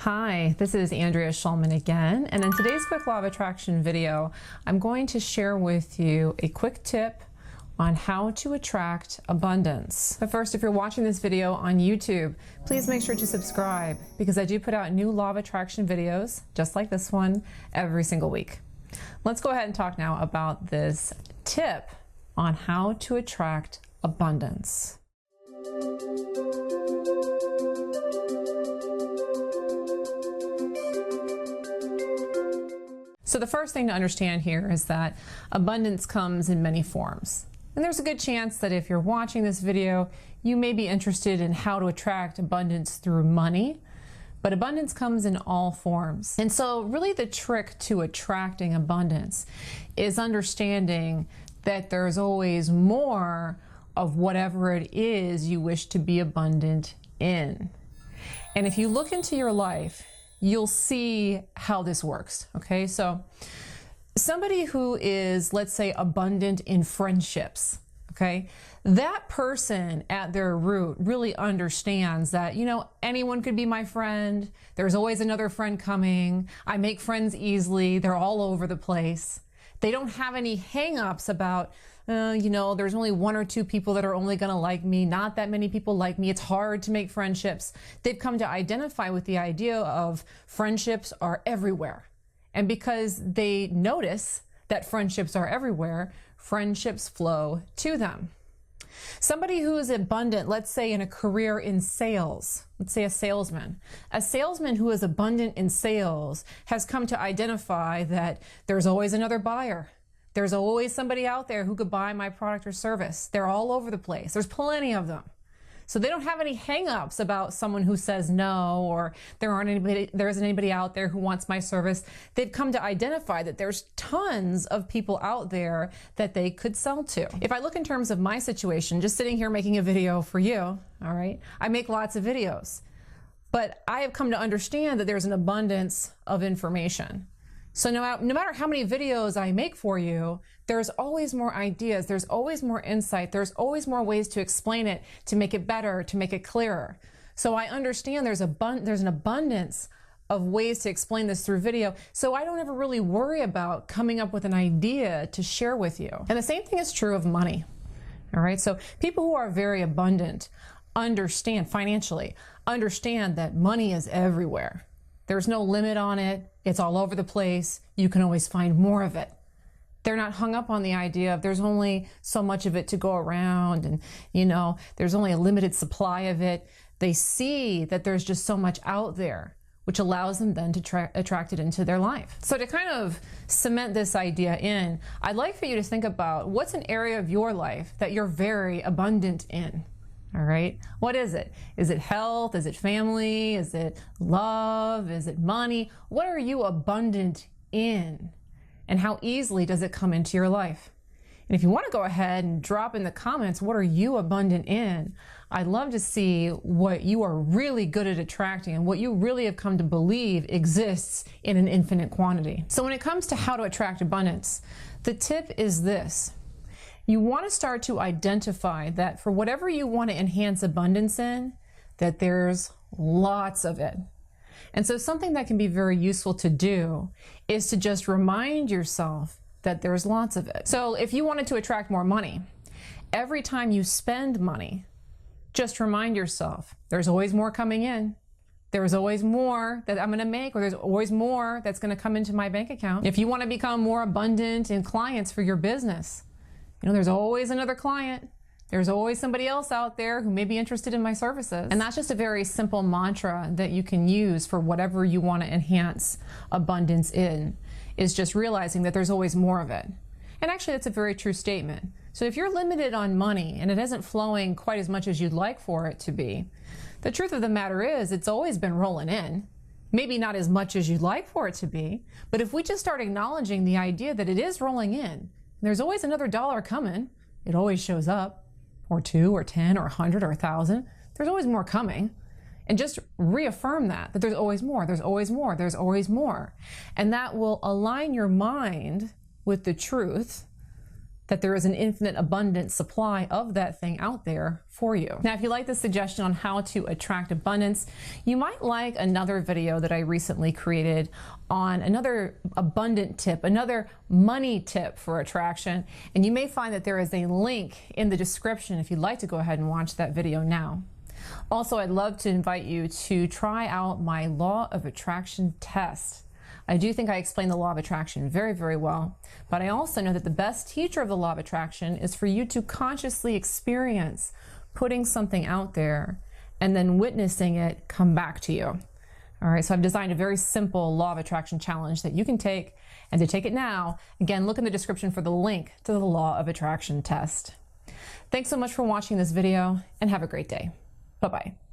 Hi, this is Andrea Schulman again, and in today's quick law of attraction video, I'm going to share with you a quick tip on how to attract abundance. But first, if you're watching this video on YouTube, please make sure to subscribe because I do put out new law of attraction videos, just like this one, every single week. Let's go ahead and talk now about this tip on how to attract abundance. So the first thing to understand here is that abundance comes in many forms. And there's a good chance that if you're watching this video, you may be interested in how to attract abundance through money, but abundance comes in all forms. And so really the trick to attracting abundance is understanding that there's always more of whatever it is you wish to be abundant in. And if you look into your life, you'll see how this works, okay? So somebody who is, let's say, abundant in friendships, okay? That person at their root really understands that, anyone could be my friend. There's always another friend coming. I make friends easily. They're all over the place. They don't have any hang-ups about, there's only one or two people that are only going to like me. Not that many people like me. It's hard to make friendships. They've come to identify with the idea of friendships are everywhere. And because they notice that friendships are everywhere, friendships flow to them. Somebody who is abundant, let's say in a career in sales, let's say a salesman who is abundant in sales has come to identify that there's always another buyer. There's always somebody out there who could buy my product or service. They're all over the place. There's plenty of them. So they don't have any hang-ups about someone who says no, or there isn't anybody out there who wants my service. They've come to identify that there's tons of people out there that they could sell to. If I look in terms of my situation, just sitting here making a video for you, all right, I make lots of videos, but I have come to understand that there's an abundance of information. So no matter how many videos I make for you, there's always more ideas, there's always more insight, there's always more ways to explain it, to make it better, to make it clearer. So I understand there's an abundance of ways to explain this through video, so I don't ever really worry about coming up with an idea to share with you. And the same thing is true of money. All right, so people who are very abundant financially understand that money is everywhere. There's no limit on it. It's all over the place. You can always find more of it. They're not hung up on the idea of there's only so much of it to go around and, there's only a limited supply of it. They see that there's just so much out there, which allows them then to attract it into their life. So to kind of cement this idea in, I'd like for you to think about what's an area of your life that you're very abundant in. All right. What is it? Is it health? Is it family? Is it love? Is it money? What are you abundant in? And how easily does it come into your life? And if you want to go ahead and drop in the comments, what are you abundant in? I'd love to see what you are really good at attracting and what you really have come to believe exists in an infinite quantity. So when it comes to how to attract abundance, the tip is this. You want to start to identify that for whatever you want to enhance abundance in, that there's lots of it. And so something that can be very useful to do is to just remind yourself that there's lots of it. So if you wanted to attract more money, every time you spend money, just remind yourself, there's always more coming in. There's always more that I'm going to make, or there's always more that's going to come into my bank account. If you want to become more abundant in clients for your business, there's always another client. There's always somebody else out there who may be interested in my services. And that's just a very simple mantra that you can use for whatever you want to enhance abundance in, is just realizing that there's always more of it. And actually, that's a very true statement. So if you're limited on money and it isn't flowing quite as much as you'd like for it to be, the truth of the matter is it's always been rolling in. Maybe not as much as you'd like for it to be, but if we just start acknowledging the idea that it is rolling in, there's always another dollar coming. It always shows up, or 2 or 10 or 100 or 1,000. There's always more coming. And just reaffirm that there's always more, there's always more, there's always more. And that will align your mind with the truth that there is an infinite abundant supply of that thing out there for you. Now, if you like this suggestion on how to attract abundance, you might like another video that I recently created on another abundant tip, another money tip for attraction. And you may find that there is a link in the description if you'd like to go ahead and watch that video now. Also, I'd love to invite you to try out my law of attraction test. I do think I explain the law of attraction very, very well, but I also know that the best teacher of the law of attraction is for you to consciously experience putting something out there and then witnessing it come back to you. All right, so I've designed a very simple law of attraction challenge that you can take, and to take it now, again, look in the description for the link to the law of attraction test. Thanks so much for watching this video, and have a great day. Bye-bye.